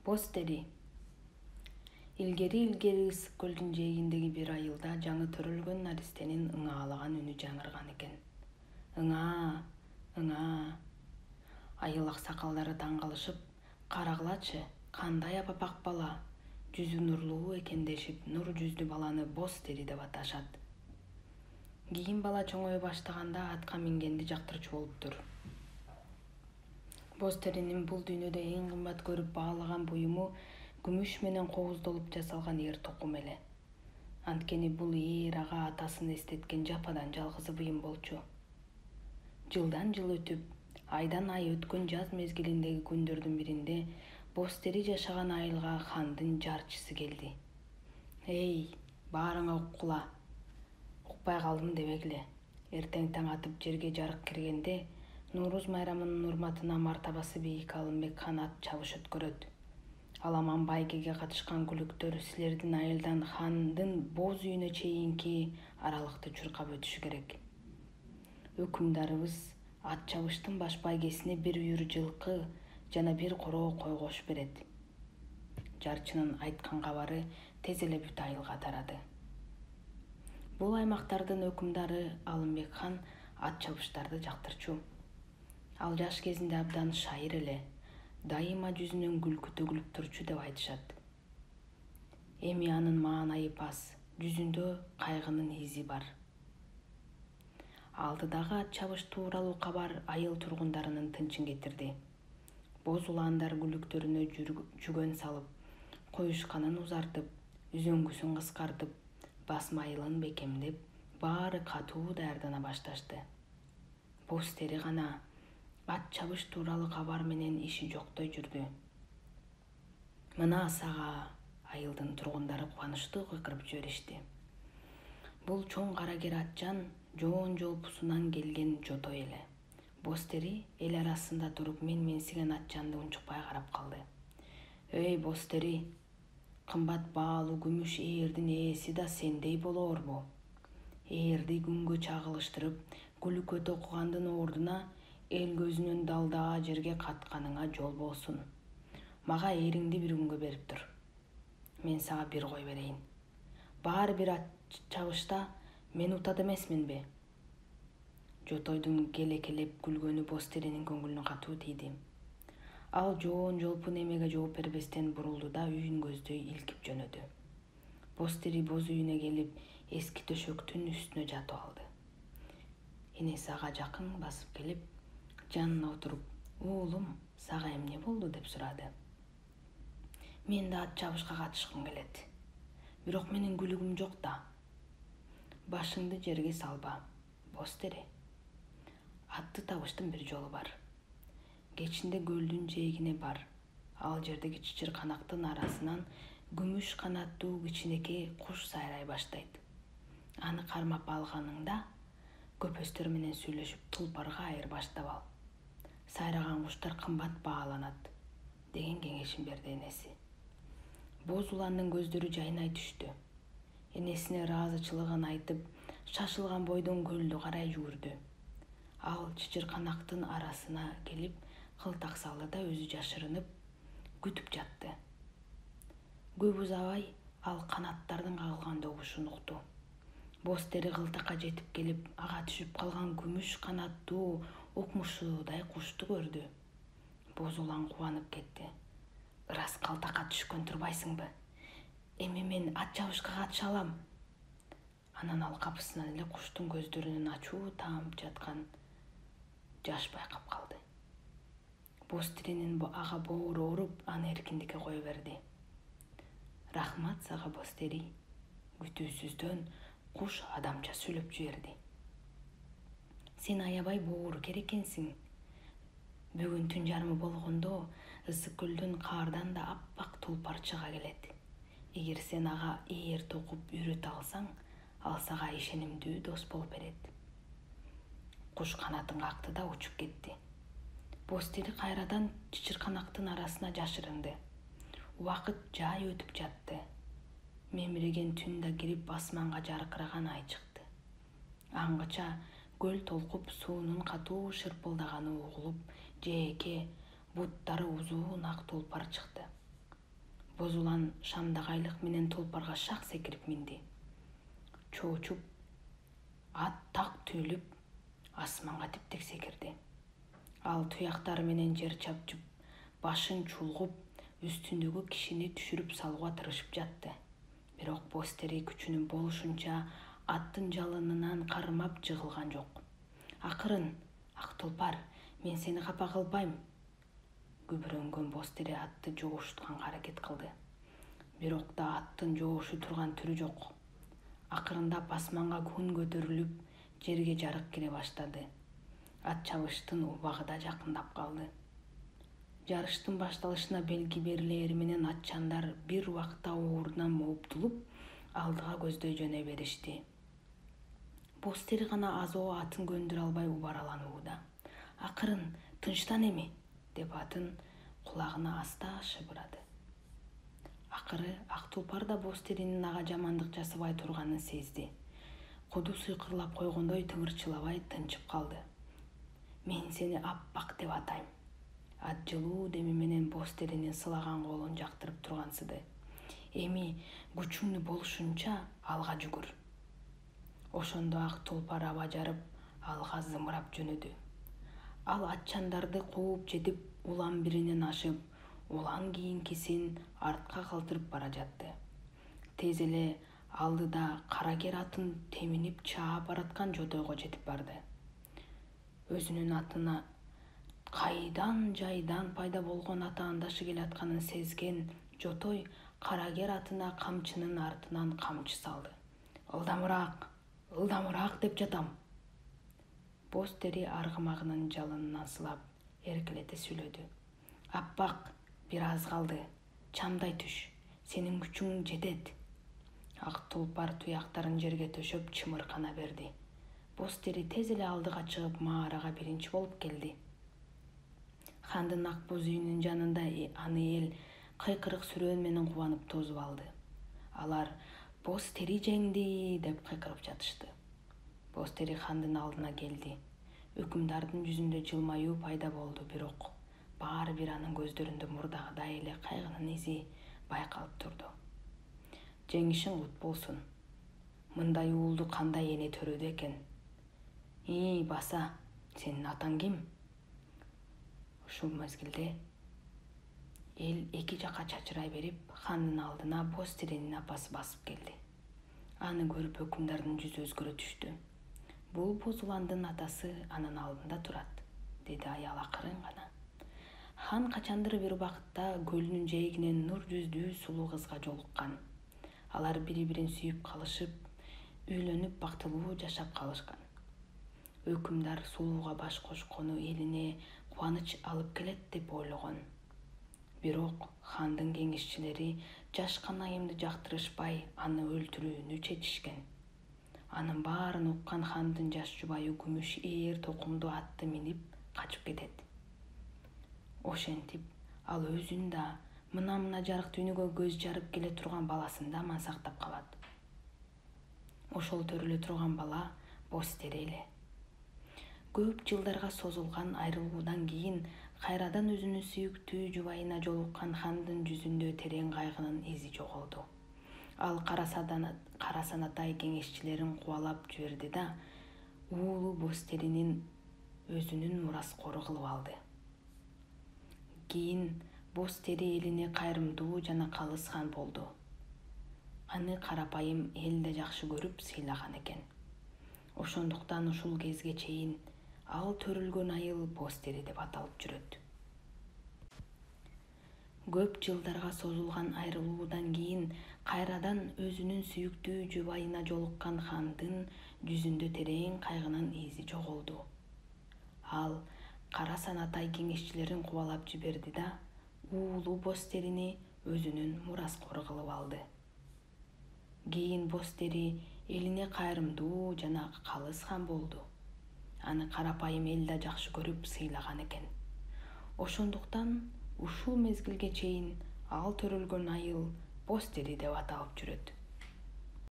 Бостери. Илгери ысык көлдүн жээгиндеги бир айылда жаңы төрөлгөн наристенин ыңаалаган үнү жаңырган экен. Ыңаа, ыңаа. Айыл аксакалдары таң калышып, карагылачы, кандай апапак бала, жүзү нурлуу экен дешип, нур жүздүү баланы Бостери деп аташат. Кийин бала чоңое баштаганда атка мингенди жактырчу болуптур. Бостеринин бул дүйнөдө эң кымбат көрүп баалаган буюму күмүш менен кооздолуп жасалган эр токум эле. Анткени бул эр ага атасын эстеткен жападан жалгыз буюм болчу. Жылдан жыл өтүп, айдан ай өткөн жаз мезгилиндеги күндөрдүн биринде Бостери жашаган айылга хандын жарчысы келди. Эй, баарыңа уккула. Укпай калдым дебегиле. Эртең таң атып жерге жарык киргенде Нуруз майрамынын урматына мартабасы бийик Алымбек хан ат чабыш өткөрөт. Аламан байгеге катышкан күлүктөр силердин айылдан хандын боз үйүнө чейинки аралыкты чуркап өтүшү керек. Өкүмдарыбыз ат чабыштын баш байгесине бир үйүр жылкы жана бир короо кой кошуп берет. Жарчынын айткан кабары тез эле бүт айылга тарады. Бул аймактардын өкүмдары Алымбек хан ат чабыштарды жактырчу. Ал жаш кезинде абдан шайыр эле, дайыма жүзүнөн күлкү төгүлүп турчу деп айтышат. Эми анын маанайы пас, жүзүндө кайгынын изи бар. Алдыдагы ат чабыш тууралуу кабар айыл тургундарынын тынчын кетирди. Боз улаандар күлүктөрүнө жүгөн салып, коюшканын узартып, үзөңгүсүн кыскартып, басмайылын бекемдеп, баары катуу даярдана башташты. Бостери гана ат чабыш тууралуу кабар менен иши жоктой жүрдү. Мына сага, айылдын тургундары кубанычтуу кыйкырып жиберишти. Бул чоң карагер атчан жоон жолпусунан келген жотой эле. Бостери эл арасында туруп менсиген атчанды унчукпай карап калды. Эй, Бостери, кымбат баалуу күмүш ээрдин ээси да сендей болоорбу? Ээрди күнгө чагылыштырып, күлүккө токугандын ордуна эл көзүнөн далдаа жерге катканыңа жол болсун. Мага эриңди бир күнгө берип тур. Мен сага бир кой берейин. Баары бир ат чабышта мен утат эмесминби? Жотойдун келекелеп күлгөнү Бостеринин көңүлүнө катуу тийди. Ал жоон жолпу немеге жооп бербестен бурулду да үйүн көздөй илкип жөнөдү. Бостери боз үйүнө келип, эски төшөктүн үстүнө жатып алды. Энеси ага жакын басып келип, жанына отуруп, уулум, сага эмне болду деп сурады. Мен да ат чабышка катышкым келет. Бирок менин күлүгүм жок да. Башыңды жерге салба, Бостери. Атты табыштын бир жолу бар. Кечинде көлдүн жээгине бар. Ал жердеги чычырканактын арасынан күмүш канаттуу кичинекей куш сайрай баштайт. Аны кармап алганыңда көпөстөр менен сүйлөшүп тулпарга айыр баштап ал. Сайраган куштар кымбат бааланат, деген кеңешин берди энеси. Боз уландын көздөрү жайнай түштү. Энесине ыраазычылыгын айтып, шашылган бойдон көлдү карай жүгүрдү. Ал чычырканактын арасына келип, кылтак салды да өзү жашырынып, күтүп жатты. Көп узабай ал канаттардын кагылган добушун укту. Бостери кылтакка жетип келип, ага түшүп калган күмүш канаттуу укмушуудай кушту көрдү. Боз улан кубанып кетти. Ырас калтакка түшкөн турбайсыңбы? Эми мен ат чабышка катыша алам. Анан ал капысынан эле куштун көздөрүнөн ачуу таанып жаткан жаш байкап калды. Бостеринин ага боору ооруп, аны эркиндикке кое берди. Рахмат сага, Бостери. Күтүүсүздөн куш адамча сүйлөп жиберди. Сен аябай боору керек экенсиң. Бүгүн түн жарымы болгондо ысык көлдөн каардан да аппак тулпар чыга келет. Эгер сен ага ээр токуп үйрөтө алсаң, ал сага ишенимдүү дос болуп берет. Куш канатын какты да учуп кетти. Бостери кайрадан чычырканактын арасына жашырынды. Убакыт жай өтүп жатты. Мемиреген түн да кирип, асманга жаркыраган ай чыкты. Аңгыча көл толкуп, суунун катуу шырпылдаганы угулуп, жээкке буттары узун ак тулпар чыкты. Бозулан шамдагайлык менен Тулпарга шак секирип минди. Чоочуп, ат так түйлүп, асманга типтек секирди. Ал туяктары менен жер чапчып, башын чулгуп, үстүндөгү кишини түшүрүп салууга тырышып жатты. Бирок Бостери күчүнүн болушунча аттын жалынынан кармап жыгылган жок. Акырын, Ак Тулпар, мен сени капа кылбайм. Күбүрөнгөн Бостери атты жоошутканга аракет кылды. Бирок да аттын жоошо турган түрү жок. Акырындап асманга күн көтөрүлүп, жерге жарык кире баштады. Ат чабыштын убагы да жакындап калды. Жарыштын башталышына белги берилери менен атчандар бир убакта оорунан мооптулуп, алдыга көздөй жөнөй беришти. Бостери гана азоо атын көндүрө албай убараланууда. Акырын, тынчтан эми, деп атын кулагына аста шыбырады. Акыры Ак Тулпар да Бостеринин ага жамандык жасабай турганын сезди. Куду сыйкырлап койгондой тымырчылабай тынчып калды. Мен сени аппак деп атайм. Ат жылуу деми менен Бостеринин сылаган колун жактырып тургансыды. Эми күчүңнү болушунча алга жүгүр. Ошондо Ак Тулпар аба жарып, алга зымырап жөнөдү. Ал атчандарды кууп жетип, улам биринен ашып, улам кийинкисин артка калтырып бара жатты. Тез эле алдыда каракер атын теминип чаап бараткан жотойго жетип барды. Өзүнүн атына кайдан жайдан пайда болгон атаандашы келатканын сезген жотой каракер атына камчынын артынан камчы салды. Ылдамыраак, ылдамыраак деп жатам. Бостери аргымагынын жалынынан сылап, эркелете сүйлөдү. Аппак, бир аз калды. Чамдай түш. Сенин күчүң жетет. Ак Тулпар туяктарын жерге төшөп чымыркана берди. Бостери тез эле алдыга чыгып, маарага биринчи болуп келди. Хандын ак боз үйүнүн жанында аны эл кыйкырык сүрөөн менен кубанып тосуп алды. Алар Бостери жеңди деп кыйкырып жатышты. Бостери хандын алдына келди. Өкүмдардын жүзүндө жылмаюу пайда болду, бирок баары бир анын көздөрүндө мурдагыдай эле кайгынын изи байкалып турду. Жеңишиң кут болсун. Мындай уулду кандай эне төрөдү экен? Баса, сенин атаң ким? Ушул мезгилде эл эки жака чачырай берип, хандын алдына Бостеринин апасы басып келди. Аны көрүп өкүмдардын жүзү өзгөрө түштү. Бул Бозуландын атасы анын алдында турат, деди аял акырын гана. Хан качандыр бир убакытта көлүнүн жээгинен нур жүздүү сулуу кызга жолуккан. Алар бири-бирин сүйүп калышып, үйлөнүп бактылуу жашап калышкан. Өкүмдар сулууга баш кошкону элине кубаныч алып келет деп ойлогон. Бирок хандын кеңешчилери жаш канайымды жактырышпай, аны өлтүрүүнү чечишкен. Анын баарын уккан хандын жаш жубайы күмүш ээр токумдуу атты минип качып кетет. Ошентип ал өзүн да, мына жарык дүйнөгө көз жарып келе турган баласын да аман сактап калат. Ошол төрөлө турган бала Бостери эле. Көп жылдарга созулган айрылуудан кийин кайрадан өзүнүн сүйүктүү жубайына жолуккан хандын жүзүндө терең кайгынын изи жоголду. Ал кара санатай кеңешчилерин кубалап жиберди да уулу Бостеринин өзүнүн мураскору кылып алды. Кийин Бостери элине кайрымдуу жана калыс хан болду. Аны карапайым эл да жакшы көрүп сыйлаган экен. Ошондуктан ушул кезге чейин ал төрөлгөн айыл Бостери деп аталып жүрөт. Көп жылдарга созулган айрылуудан кийин кайрадан өзүнүн сүйүктүү жубайына жолуккан хандын жүзүндө терең кайгынын изи жоголду. Ал кара санатай кеңешчилерин кубалап жиберди да уулу Бостерини өзүнүн мураскору кылып алды. Кийин Бостери элине кайрымдуу жана калыс хан болду. Аны карапайым эл да жакшы көрүп сыйлаган экен. Ошондуктан ушул мезгилге чейин ал төрөлгөн айыл Бостери деп аталып жүрөт.